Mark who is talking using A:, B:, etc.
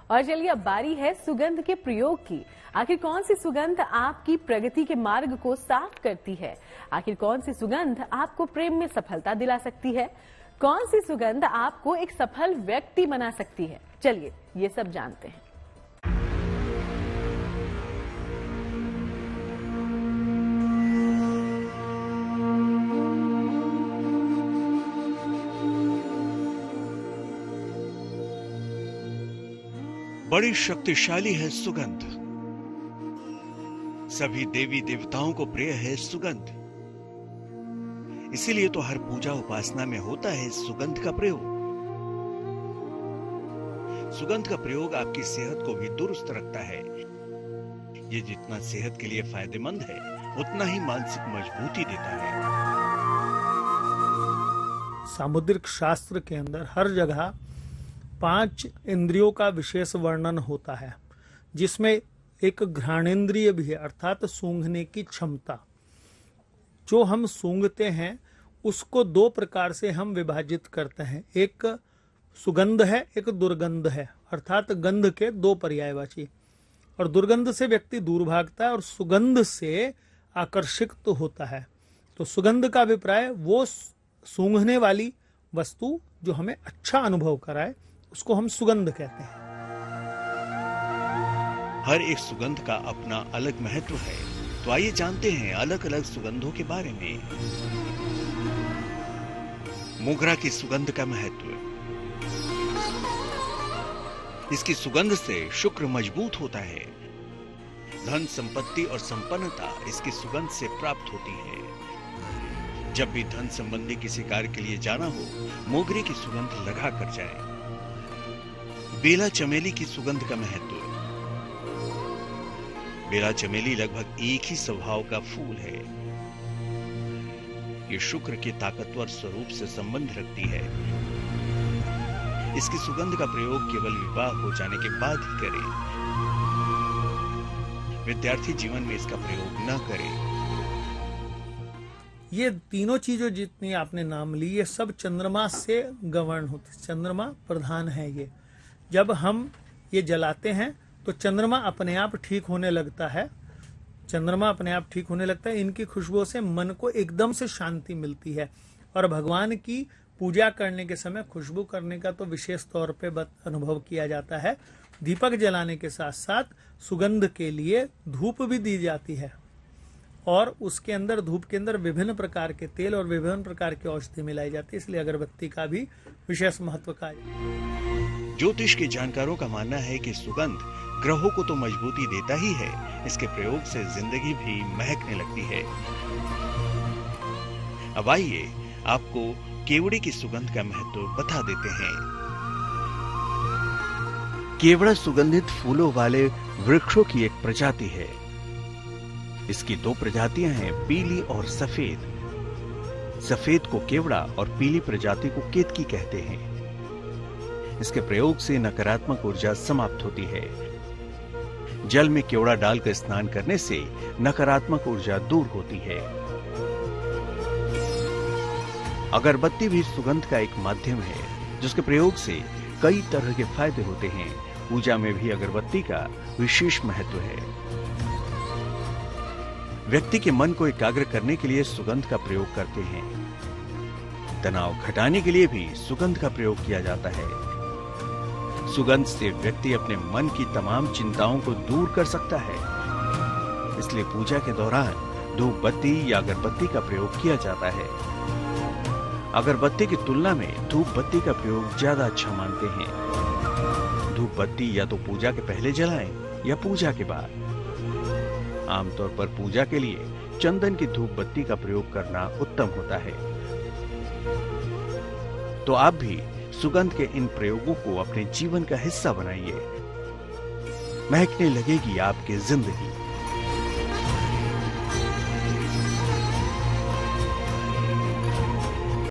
A: और चलिए अब बारी है सुगंध के प्रयोग की। आखिर कौन सी सुगंध आपकी प्रगति के मार्ग को साफ करती है? आखिर कौन सी सुगंध आपको प्रेम में सफलता दिला सकती है? कौन सी सुगंध आपको एक सफल व्यक्ति बना सकती है? चलिए ये सब जानते हैं।
B: बड़ी शक्तिशाली है सुगंध। सभी देवी देवताओं को प्रिय है सुगंध। इसीलिए तो हर पूजा उपासना में होता है सुगंध का प्रयोग। सुगंध का प्रयोग आपकी सेहत को भी दुरुस्त रखता है। ये जितना सेहत के लिए फायदेमंद है, उतना ही मानसिक मजबूती देता है।
C: सामुद्रिक शास्त्र के अंदर हर जगह 5 इंद्रियों का विशेष वर्णन होता है, जिसमें एक घ्राणेन्द्रिय भी है, अर्थात सूंघने की क्षमता। जो हम सूंघते हैं उसको 2 प्रकार से हम विभाजित करते हैं। एक सुगंध है, एक दुर्गंध है, अर्थात गंध के 2 पर्यायवाची। और दुर्गंध से व्यक्ति दूर भागता है और सुगंध से आकर्षित तो होता है। तो सुगंध का अभिप्राय वो सूंघने वाली वस्तु जो हमें अच्छा अनुभव कराए, उसको हम सुगंध कहते हैं।
B: हर एक सुगंध का अपना अलग महत्व है। तो आइए जानते हैं अलग अलग सुगंधों के बारे में। मोगरा की सुगंध का महत्व। इसकी सुगंध से शुक्र मजबूत होता है। धन संपत्ति और संपन्नता इसकी सुगंध से प्राप्त होती है। जब भी धन संबंधी किसी कार्य के लिए जाना हो, मोगरे की सुगंध लगा कर जाए। बेला चमेली की सुगंध का महत्व। बेला चमेली लगभग एक ही स्वभाव का फूल है। ये शुक्र के ताकतवर स्वरूप से संबंध रखती है। इसकी सुगंध का प्रयोग केवल विवाह हो जाने के बाद ही करें। विद्यार्थी जीवन में इसका प्रयोग न करें।
C: ये तीनों चीजें जितनी आपने नाम ली, ये सब चंद्रमा से गवर्न होते, चंद्रमा प्रधान है। ये जब हम ये जलाते हैं तो चंद्रमा अपने आप ठीक होने लगता है। चंद्रमा अपने आप ठीक होने लगता है। इनकी खुशबू से मन को एकदम से शांति मिलती है। और भगवान की पूजा करने के समय खुशबू करने का तो विशेष तौर पे अनुभव किया जाता है। दीपक जलाने के साथ साथ सुगंध के लिए धूप भी दी जाती है। और उसके अंदर, धूप के अंदर विभिन्न प्रकार के तेल और विभिन्न प्रकार की औषधि मिलाई जाती है। इसलिए अगरबत्ती का भी विशेष महत्व का है।
B: ज्योतिष के जानकारों का मानना है कि सुगंध ग्रहों को तो मजबूती देता ही है, इसके प्रयोग से जिंदगी भी महकने लगती है। अब आइए आपको केवड़े की सुगंध का महत्व बता देते हैं। केवड़ा सुगंधित फूलों वाले वृक्षों की एक प्रजाति है। इसकी 2 प्रजातियां हैं, पीली और सफेद। सफेद को केवड़ा और पीली प्रजाति को केतकी कहते हैं। इसके प्रयोग से नकारात्मक ऊर्जा समाप्त होती है। जल में केवड़ा डालकर स्नान करने से नकारात्मक ऊर्जा दूर होती है। अगरबत्ती भी सुगंध का एक माध्यम है, जिसके प्रयोग से कई तरह के फायदे होते हैं। पूजा में भी अगरबत्ती का विशेष महत्व है। व्यक्ति के मन को एकाग्र करने के लिए सुगंध का प्रयोग करते हैं। तनाव घटाने के लिए भी सुगंध का प्रयोग किया जाता है। सुगंध से व्यक्ति अपने मन की तमाम चिंताओं को दूर कर सकता है। इसलिए पूजा के दौरान धूप बत्ती या अगरबत्ती का प्रयोग किया जाता है। अगरबत्ती की तुलना में धूप बत्ती का प्रयोग ज्यादा अच्छा मानते हैं। धूप बत्ती या तो पूजा के पहले जलाएं या पूजा के बाद। आमतौर पर पूजा के लिए चंदन की धूप बत्ती का प्रयोग करना उत्तम होता है। तो आप भी सुगंध के इन प्रयोगों को अपने जीवन का हिस्सा बनाइए। महकने लगेगी आपकी जिंदगी।